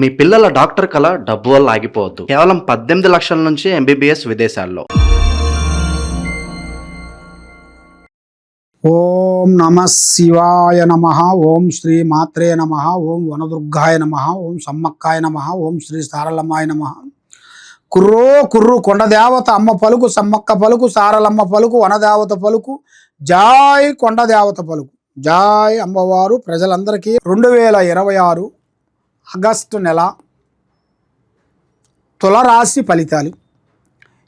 మీ పిల్లల డాక్టర్ కల డబ్బు వల్ల ఆగిపోవద్దు. కేవలం 18 లక్షల నుంచి ఎంబీబీఎస్ విదేశాల్లో. ఓం నమ శివాయ నమ. ఓం శ్రీ మాత్రే నమ. ఓం వనదుర్గాయ నమ. ఓం సమ్మక్కాయ నమ. ఓం శ్రీ సారలమ్మాయ నమ. కుర్రో కుర్రు కొండదేవత అమ్మ పలుకు, సమ్మక్క పలుకు, సారలమ్మ పలుకు, వనదేవత పలుకు, జాయ్ కొండదేవత పలుకు, జాయ్ అమ్మవారు. ప్రజలందరికీ 2026 ఆగస్టు నెల తులరాశి ఫలితాలు.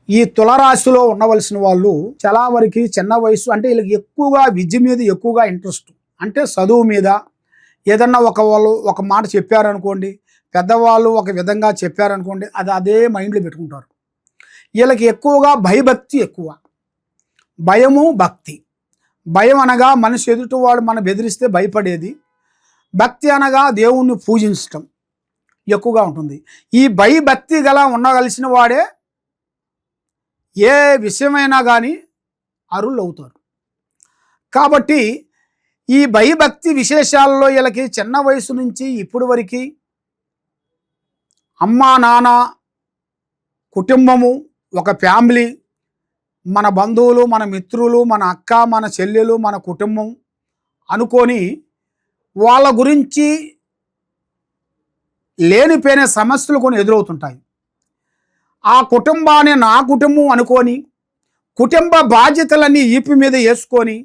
ఈ తులరాశిలో ఉండవలసిన వాళ్ళు చాలా వరకు చిన్న వయసు, అంటే వీళ్ళకి ఎక్కువగా విద్య మీద ఎక్కువగా ఇంట్రెస్ట్, అంటే చదువు మీద. ఏదన్నా వాళ్ళు ఒక మాట చెప్పారనుకోండి, పెద్దవాళ్ళు ఒక విధంగా చెప్పారనుకోండి, అది అదే మైండ్లో పెట్టుకుంటారు. వీళ్ళకి ఎక్కువగా భయభక్తి ఎక్కువ. భయము భక్తి. భయం అనగా మనిషి ఎదుటివాడు మనం బెదిరిస్తే భయపడేది. భక్తి అనగా దేవుణ్ణి పూజించటం ఎక్కువగా ఉంటుంది. ఈ భయభక్తి గల ఉండగలిసిన వాడే ఏ విషయమైనా కానీ అరులు అవుతారు. కాబట్టి ఈ భయభక్తి విశేషాలలో వీళ్ళకి చిన్న వయసు నుంచి ఇప్పుడు వరకు అమ్మా నాన్న, కుటుంబము, ఒక ఫ్యామిలీ, మన బంధువులు, మన మిత్రులు, మన అక్క, మన చెల్లెలు, మన కుటుంబం అనుకొని వాళ్ళ గురించి లేనిపోయిన సమస్యలు కొన్ని ఎదురవుతుంటాయి. ఆ కుటుంబాన్ని నా కుటుంబం అనుకొని కుటుంబ బాధ్యతలన్నీ ఈపి మీద వేసుకొని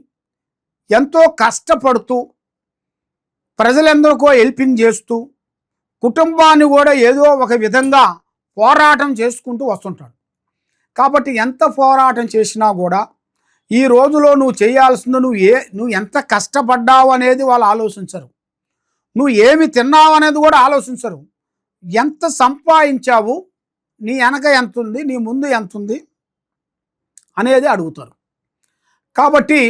ఎంతో కష్టపడుతూ ప్రజలందరికీ హెల్పింగ్ చేస్తూ కుటుంబాన్ని కూడా ఏదో ఒక విధంగా పోరాటం చేసుకుంటూ వస్తుంటాడు. కాబట్టి ఎంత పోరాటం చేసినా కూడా ఈ రోజులో నువ్వు చేయాల్సింది నువ్వు ఎంత కష్టపడ్డావు అనేది వాళ్ళు ఆలోచించరు. నువ్వు ఏమి తిన్నావు అనేది కూడా ఆలోచించరు. ఎంత సంపాదించావు, నీ వెనక ఎంత ఉంది, నీ ముందు ఎంత ఉంది అనేది అడుగుతారు. కాబట్టి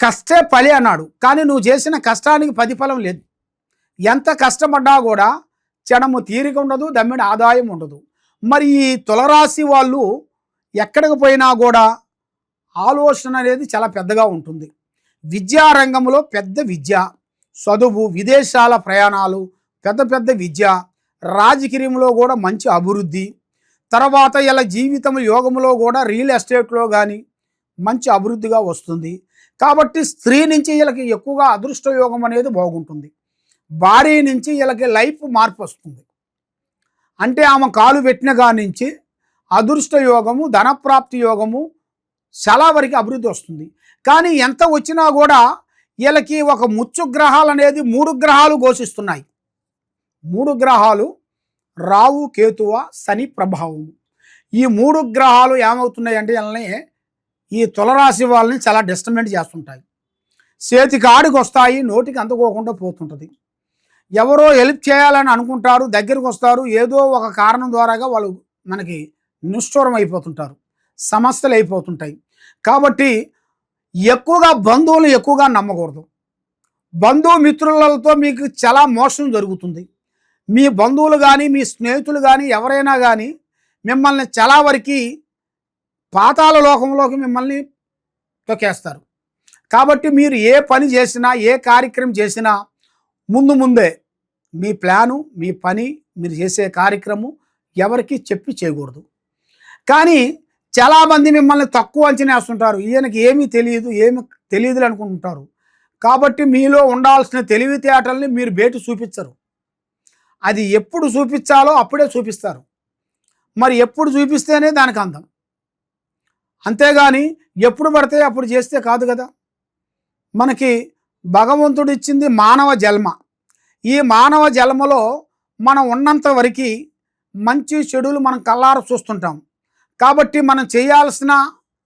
కష్టే ఫలి అన్నాడు, కానీ నువ్వు చేసిన కష్టానికి ప్రతిఫలం లేదు. ఎంత కష్టపడ్డా కూడా క్షణము తీరిక ఉండదు, దమ్మిడి ఆదాయం ఉండదు. మరి ఈ తులరాశి వాళ్ళు ఎక్కడికి పోయినా కూడా ఆలోచన అనేది చాలా పెద్దగా ఉంటుంది. విద్యారంగంలో పెద్ద విద్య, చదువు, విదేశాల ప్రయాణాలు, పెద్ద పెద్ద విద్య, రాజకీయంలో కూడా మంచి అభివృద్ధి, తర్వాత ఇలా జీవితం యోగంలో కూడా రియల్ ఎస్టేట్లో కానీ మంచి అభివృద్ధిగా వస్తుంది. కాబట్టి స్త్రీ నుంచి వీళ్ళకి ఎక్కువగా అదృష్ట యోగం అనేది బాగుంటుంది. భార్య నుంచి వీళ్ళకి లైఫ్ మార్పు వస్తుంది. అంటే ఆమె కాలు పెట్టిన కాడి నుంచి అదృష్ట యోగము, ధనప్రాప్తి యోగము చాలా వరకు అభివృద్ధి వస్తుంది. కానీ ఎంత వచ్చినా కూడా వీళ్ళకి ఒక ముచ్చు గ్రహాలు అనేది 3 గ్రహాలు ఘోషిస్తున్నాయి. 3 గ్రహాలు రావు, కేతువ, శని ప్రభావం. ఈ 3 గ్రహాలు ఏమవుతున్నాయి అంటే వీళ్ళని, ఈ తులరాశి వాళ్ళని చాలా డిస్టర్బెంట్ చేస్తుంటాయి. చేతికి ఆడికి వస్తాయి, నోటికి అందుకోకుండా పోతుంటుంది. ఎవరో హెల్ప్ చేయాలని అనుకుంటారు, దగ్గరికి వస్తారు, ఏదో ఒక కారణం ద్వారాగా వాళ్ళు మనకి నిష్ఠూరం అయిపోతుంటారు, సమస్యలు అయిపోతుంటాయి. కాబట్టి ఎక్కువగా బంధువులు ఎక్కువగా నమ్మకూడదు. బంధుమిత్రులతో మీకు చాలా మోసం జరుగుతుంది. మీ బంధువులు కానీ మీ స్నేహితులు కానీ ఎవరైనా కానీ మిమ్మల్ని చాలా వరకు పాతాళ లోకంలోకి మిమ్మల్ని తొక్కేస్తారు. కాబట్టి మీరు ఏ పని చేసినా, ఏ కార్యక్రమం చేసినా ముందే మీ ప్లాను, మీ పని, మీరు చేసే కార్యక్రమం ఎవరికి చెప్పి చేయకూడదు. కానీ చాలామంది మిమ్మల్ని తక్కువ అంచనా వేస్తుంటారు. ఈయనకి ఏమీ తెలియదు అనుకుంటుంటారు. కాబట్టి మీలో ఉండాల్సిన తెలివితేటల్ని మీరు బయట చూపించరు. అది ఎప్పుడు చూపించాలో అప్పుడే చూపిస్తారు. మరి ఎప్పుడు చూపిస్తేనే దానికి అందం. అంతేగాని ఎప్పుడు పడితే అప్పుడు చేస్తే కాదు కదా. మనకి భగవంతుడు ఇచ్చింది మానవ జన్మ. ఈ మానవ జన్మలో మనం ఉన్నంత వరకు మంచి చెడులు మనం కళ్ళారా చూస్తుంటాం. కాబట్టి మనం చేయాల్సిన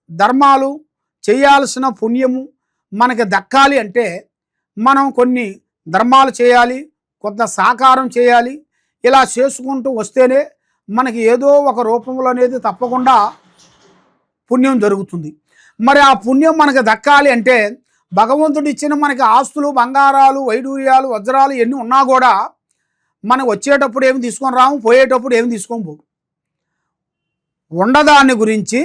ధర్మాలు, చేయాల్సిన పుణ్యము మనకి దక్కాలి అంటే మనం కొన్ని ధర్మాలు చేయాలి, కొంత సాకారం చేయాలి. ఇలా చేసుకుంటూ వస్తేనే మనకి ఏదో ఒక రూపంలో అనేది తప్పకుండా పుణ్యం జరుగుతుంది. మరి ఆ పుణ్యం మనకి దక్కాలి అంటే భగవంతుడు ఇచ్చిన మనకి ఆస్తులు, బంగారాలు, వైడూర్యాలు, వజ్రాలు ఎన్ని ఉన్నా కూడా మనం వచ్చేటప్పుడు ఏమి తీసుకొని రాము, పోయేటప్పుడు ఏమి తీసుకొని పోము. ఉండదాన్ని గురించి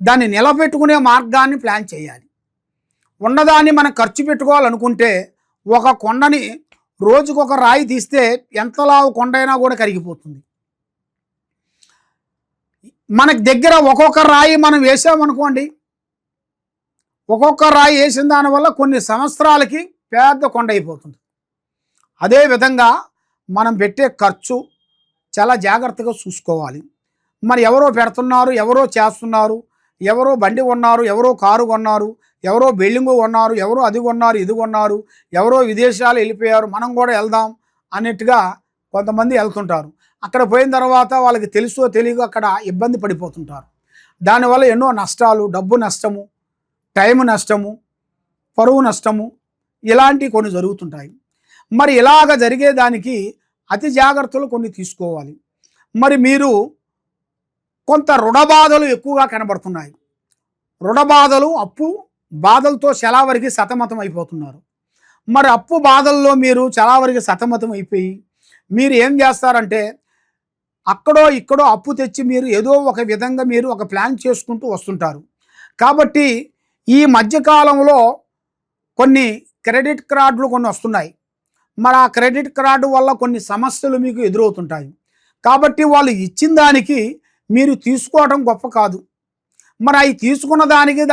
దాన్ని నిలబెట్టుకునే మార్గాన్ని ప్లాన్ చేయాలి. ఉన్నదాన్ని మనం ఖర్చు పెట్టుకోవాలనుకుంటే ఒక కొండని రోజుకొక రాయి తీస్తే ఎంతలావు కొండైనా కూడా కరిగిపోతుంది. మనకి దగ్గర ఒక్కొక్క రాయి మనం వేసామనుకోండి, ఒక్కొక్క రాయి వేసిన దానివల్ల కొన్ని సంవత్సరాలకి పెద్ద కొండ అయిపోతుంది. అదేవిధంగా మనం పెట్టే ఖర్చు చాలా జాగ్రత్తగా చూసుకోవాలి. మరి ఎవరో పెడుతున్నారు, ఎవరో చేస్తున్నారు, ఎవరో బండి కొన్నారు, ఎవరో కారు కొన్నారు, ఎవరో బిల్డింగు కొన్నారు, ఎవరో అది కొన్నారు, ఇది కొన్నారు, ఎవరో విదేశాలు వెళ్ళిపోయారు, మనం కూడా వెళ్దాం అన్నట్టుగా కొంతమంది వెళ్తుంటారు. అక్కడ పోయిన తర్వాత వాళ్ళకి తెలుసో తెలియక అక్కడ ఇబ్బంది పడిపోతుంటారు. దానివల్ల ఎన్నో నష్టాలు, డబ్బు నష్టము, టైం నష్టము, పరువు నష్టము ఇలాంటివి కొన్ని జరుగుతుంటాయి. మరి ఇలాగ జరిగేదానికి అతి జాగ్రత్తలు కొన్ని తీసుకోవాలి. మరి మీరు కొంత రుణబాధలు ఎక్కువగా కనబడుతున్నాయి. రుణబాధలు, అప్పు బాధలతో చాలా వరకు సతమతం అయిపోతున్నారు. మరి అప్పు బాధల్లో మీరు చాలా వరకు సతమతం అయిపోయి మీరు ఏం చేస్తారంటే అక్కడో ఇక్కడో అప్పు తెచ్చి మీరు ఏదో ఒక విధంగా మీరు ఒక ప్లాన్ చేసుకుంటూ వస్తుంటారు. కాబట్టి ఈ మధ్యకాలంలో కొన్ని క్రెడిట్ కార్డులు కొన్ని వస్తున్నాయి. మరి ఆ క్రెడిట్ కార్డు వల్ల కొన్ని సమస్యలు మీకు ఎదురవుతుంటాయి. కాబట్టి వాళ్ళు ఇచ్చిన దానికి మీరు తీసుకోవడం గొప్ప కాదు. మరి అవి తీసుకున్న దానికి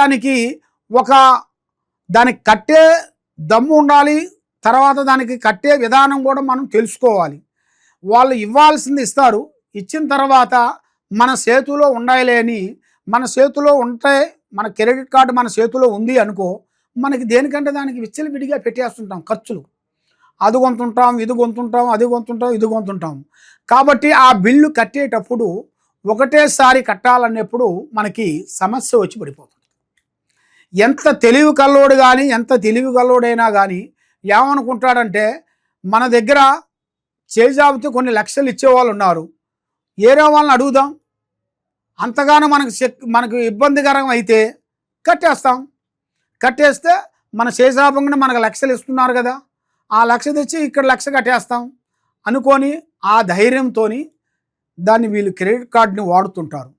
దానికి కట్టే దమ్ము ఉండాలి. తర్వాత దానికి కట్టే విధానం కూడా మనం తెలుసుకోవాలి. వాళ్ళు ఇవ్వాల్సింది ఇస్తారు, ఇచ్చిన తర్వాత మన చేతిలో ఉండాలి అని, మన చేతిలో ఉంటే మన క్రెడిట్ కార్డు మన చేతిలో ఉంది అనుకో, మనకి దేనికంటే దానికి విచ్చలవిడిగా పెట్టేస్తుంటాం ఖర్చులు. అది కొంటుంటాం, ఇది కొంటుంటాం, అది కొంటుంటాం, ఇది కొంటుంటాం. కాబట్టి ఆ బిల్లు కట్టేటప్పుడు ఒకటేసారి కట్టాలన్నప్పుడు మనకి సమస్య వచ్చి పడిపోతుంది. ఎంత తెలివి కల్లోడు కానీ, ఎంత తెలివి కల్లోడైనా కానీ ఏమనుకుంటాడంటే మన దగ్గర చేజాబితే కొన్ని లక్షలు ఇచ్చేవాళ్ళు ఉన్నారు, ఏరే వాళ్ళని అడుగుదాం, అంతగానో మనకు ఇబ్బందికరం అయితే కట్టేస్తాం. కట్టేస్తే మన చేజాబంగానే మనకు లక్షలు ఇస్తున్నారు కదా, ఆ లక్ష తెచ్చి ఇక్కడ లక్ష కట్టేస్తాం అనుకొని ఆ ధైర్యంతో దాన్ని వీళ్ళు క్రెడిట్ కార్డుని వాడుతుంటారు.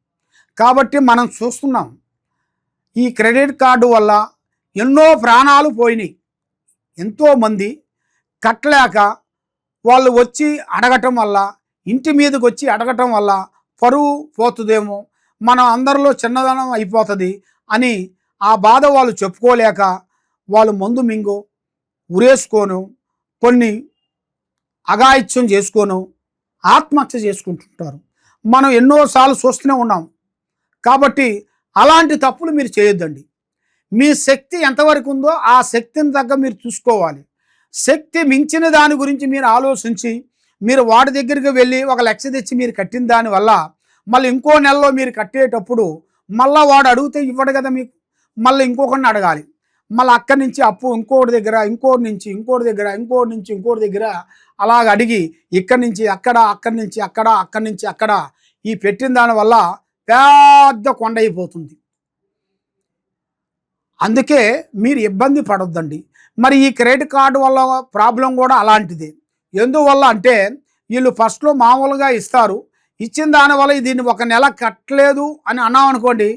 కాబట్టి మనం చూస్తున్నాం ఈ క్రెడిట్ కార్డు వల్ల ఎన్నో ప్రాణాలు పోయినాయి. ఎంతోమంది కట్టలేక వాళ్ళు వచ్చి అడగటం వల్ల, ఇంటి మీదకి వచ్చి అడగటం వల్ల పరువు పోతుందేమో, మనం అందరిలో చిన్నదనం అయిపోతుంది అని ఆ బాధ వాళ్ళు చెప్పుకోలేక వాళ్ళు మందు మింగో ఉరేసుకోను, కొన్ని అఘాయిత్యం చేసుకోను, ఆత్మహత్య చేసుకుంటుంటారు. మనం ఎన్నోసార్లు చూస్తూనే ఉన్నాం. కాబట్టి అలాంటి తప్పులు మీరు చేయొద్దండి. మీ శక్తి ఎంతవరకు ఉందో ఆ శక్తిని తగ్గ మీరు చూసుకోవాలి. శక్తి మించిన దాని గురించి మీరు ఆలోచించి మీరు వాడి దగ్గరికి వెళ్ళి ఒక లక్ష తెచ్చి మీరు కట్టిన దానివల్ల మళ్ళీ ఇంకో నెలలో మీరు కట్టేటప్పుడు మళ్ళీ వాడు అడిగితే ఇవ్వడు కదా మీకు, మళ్ళీ ఇంకొకరిని అడగాలి. మళ్ళీ అక్కడి నుంచి అప్పు ఇంకోటి దగ్గర, ఇంకోటి నుంచి ఇంకోటి దగ్గర, ఇంకోటి నుంచి ఇంకోటి దగ్గర అలాగ అడిగి ఇక్కడి నుంచి అక్కడ, అక్కడి నుంచి అక్కడ, అక్కడి నుంచి అక్కడ ఈ పెట్టిన దానివల్ల పెద్ద కొండ అయిపోతుంది. అందుకే మీరు ఇబ్బంది పడొద్దండి. మరి ఈ క్రెడిట్ కార్డు వల్ల ప్రాబ్లం కూడా అలాంటిది. ఎందువల్ల అంటే వీళ్ళు ఫస్ట్లో మామూలుగా ఇస్తారు, ఇచ్చిన దానివల్ల దీన్ని ఒక నెల కట్టలేదు అని అన్నాం అనుకోండి,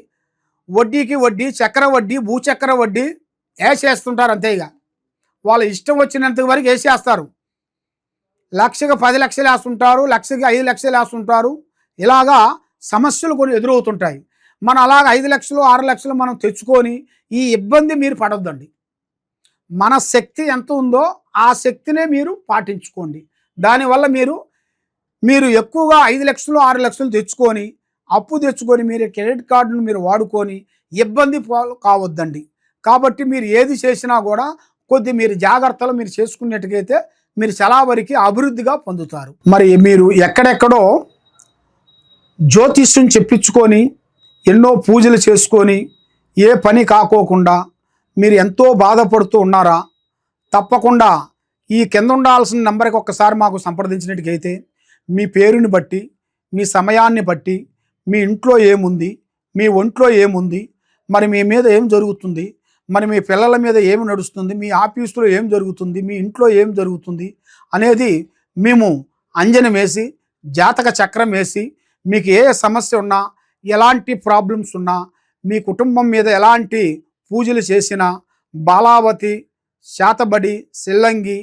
వడ్డీకి వడ్డీ, చక్ర వడ్డీ, భూచక్ర వడ్డీ వేసేస్తుంటారు. అంతే ఇక వాళ్ళ ఇష్టం వచ్చినంత వరకు వేసేస్తారు. లక్షకి 10 లక్షలు వేస్తుంటారు, లక్షకి 5 లక్షలు వేస్తుంటారు. ఇలాగా సమస్యలు కొన్ని ఎదురవుతుంటాయి. మనం అలాగ 5 లక్షలు 6 లక్షలు మనం తెచ్చుకొని ఈ ఇబ్బంది మీరు పడొద్దండి. మన శక్తి ఎంత ఉందో ఆ శక్తినే మీరు పాటించుకోండి. దానివల్ల మీరు ఎక్కువగా 5 లక్షలు 6 లక్షలు తెచ్చుకొని అప్పు తెచ్చుకొని మీరు క్రెడిట్ కార్డును మీరు వాడుకొని ఇబ్బంది కావద్దండి. కాబట్టి మీరు ఏది చేసినా కూడా కొద్ది మీరు జాగ్రత్తలు మీరు చేసుకున్నట్టుగైతే మీరు చాలా వరకు అభివృద్ధిగా పొందుతారు. మరి మీరు ఎక్కడెక్కడో జ్యోతిష్యం చెప్పించుకొని ఎన్నో పూజలు చేసుకొని ఏ పని కాకోకుండా మీరు ఎంతో బాధపడుతూ ఉన్నారా? తప్పకుండా ఈ కింద ఉండాల్సిన నెంబర్కి ఒక్కసారి మాకు సంప్రదించినట్టుగైతే మీ పేరుని బట్టి, మీ సమయాన్ని బట్టి, మీ ఇంట్లో ఏముంది, మీ ఒంట్లో ఏముంది, మరి మీ మీద ఏం జరుగుతుంది, మరి మీ పిల్లల మీద ఏమి నడుస్తుంది, మీ ఆఫీసులో ఏం జరుగుతుంది, మీ ఇంట్లో ఏం జరుగుతుంది అనేది మేము అంజనం వేసి జాతక చక్రం వేసి మీకు ఏ సమస్య ఉన్నా, ఎలాంటి ప్రాబ్లమ్స్ ఉన్నా, మీ కుటుంబం మీద ఎలాంటి పూజలు చేసినా, బాలావతి, శాతబడి, సిల్లంగి,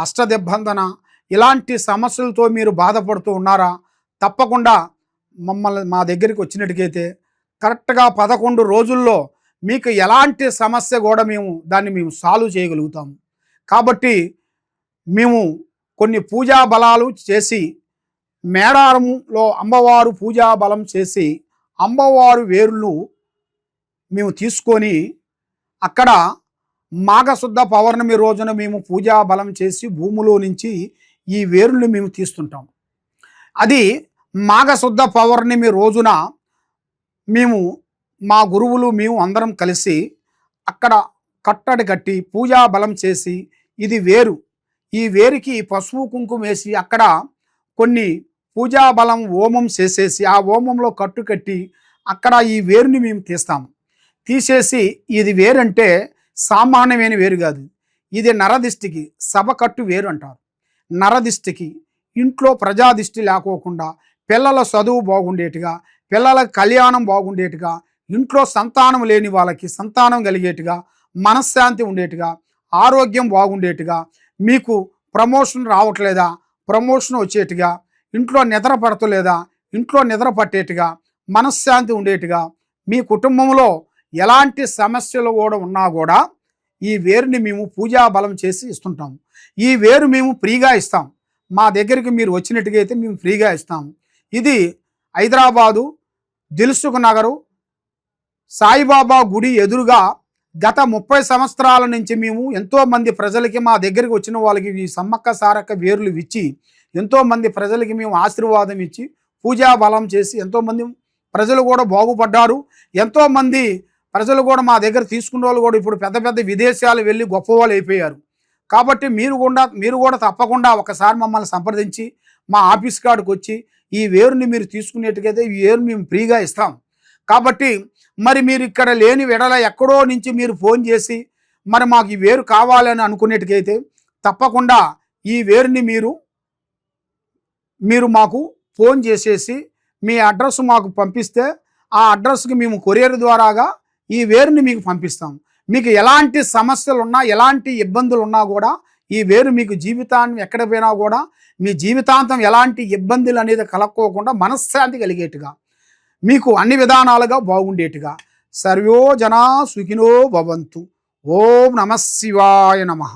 అష్టదిగ్బంధన ఇలాంటి సమస్యలతో మీరు బాధపడుతూ ఉన్నారా? తప్పకుండా మా దగ్గరికి వచ్చినట్టుకైతే కరెక్ట్గా 11 రోజుల్లో మీకు ఎలాంటి సమస్య కూడా మేము సాల్వ్ చేయగలుగుతాము. కాబట్టి మేము కొన్ని పూజా బలాలు చేసి మేడారంలో అమ్మవారు పూజా బలం చేసి అమ్మవారు వేర్లు మేము తీసుకొని అక్కడ మాఘశుద్ధ పౌర్ణమి రోజున మేము పూజా బలం చేసి భూమిలో నుంచి ఈ వేర్లు మేము తీస్తుంటాం. అది మాఘశుద్ధ పౌర్ణమి రోజున మేము మా గురువులు మేము అందరం కలిసి అక్కడ కట్టడి కట్టి పూజా బలం చేసి ఇది వేరు, ఈ వేరుకి పసుపు కుంకుమ వేసి అక్కడ కొన్ని పూజా బలం హోమం చేసేసి ఆ హోమంలో కట్టు కట్టి అక్కడ ఈ వేరుని మేము తీస్తాము. తీసేసి ఇది వేరంటే సామాన్యమైన వేరు కాదు, ఇది నరదిష్టికి సభకట్టు వేరు అంటారు. నరదిష్టికి ఇంట్లో ప్రజాదిష్టి లేకోకుండా పిల్లల చదువు బాగుండేట్టుగా, పిల్లల కళ్యాణం బాగుండేట్టుగా, ఇంట్లో సంతానం లేని వాళ్ళకి సంతానం కలిగేట్టుగా, మనశ్శాంతి ఉండేట్టుగా, ఆరోగ్యం బాగుండేట్టుగా, మీకు ప్రమోషన్ రావట్లేదా ప్రమోషన్ వచ్చేట్టుగా, ఇంట్లో నిద్ర పడతలేదా ఇంట్లో నిద్ర పట్టేట్టుగా, మనశ్శాంతి ఉండేట్టుగా, మీ కుటుంబంలో ఎలాంటి సమస్యలు కూడా ఉన్నా కూడా ఈ వేరుని మేము పూజా బలం చేసి ఇస్తుంటాము. ఈ వేరు మేము ఫ్రీగా ఇస్తాం. మా దగ్గరికి మీరు వచ్చినట్టుగా అయితే మేము ఫ్రీగా ఇస్తాము. ఇది హైదరాబాదు దిల్సుఖ్ నగరు సాయిబాబా గుడి ఎదురుగా గత 30 సంవత్సరాల నుంచి మేము ఎంతోమంది ప్రజలకి మా దగ్గరికి వచ్చిన వాళ్ళకి ఈ సమ్మక్క సారక్క వేర్లు ఇచ్చి ఎంతోమంది ప్రజలకి మేము ఆశీర్వాదం ఇచ్చి పూజా బలం చేసి ఎంతోమంది ప్రజలు కూడా బాగుపడ్డారు. ఎంతోమంది ప్రజలు కూడా మా దగ్గర తీసుకున్న వాళ్ళు కూడా ఇప్పుడు పెద్ద పెద్ద విదేశాలు వెళ్ళి గొప్పవాళ్ళు అయిపోయారు. కాబట్టి మీరు కూడా తప్పకుండా ఒకసారి మమ్మల్ని సంప్రదించి మా ఆఫీస్ కాడికి వచ్చి ఈ వేరుని మీరు తీసుకునేట్టుకైతే ఈ వేరు మేము ఫ్రీగా ఇస్తాం. కాబట్టి మరి మీరు ఇక్కడ లేని వెడల ఎక్కడో నుంచి మీరు ఫోన్ చేసి మరి మాకు ఈ వేరు కావాలని అనుకునేట్టుకైతే తప్పకుండా ఈ వేరుని మీరు మాకు ఫోన్ చేసేసి మీ అడ్రస్ మాకు పంపిస్తే ఆ అడ్రస్కి మేము కొరియర్ ద్వారాగా ఈ వేరుని మీకు పంపిస్తాం. మీకు ఎలాంటి సమస్యలు ఉన్నా ఎలాంటి ఇబ్బందులు ఉన్నా కూడా ఈ వేరు మీకు జీవితాన్ని ఎక్కడ పోయినా కూడా మీ జీవితాంతం ఎలాంటి ఇబ్బందులు అనేది కలక్కోకుండా మనశ్శాంతి కలిగేట్టుగా మీకు అన్ని విధానాలుగా బాగుండేట్టుగా సర్వో జనా సుఖినో భవంతు. ఓం నమః శివాయ నమః.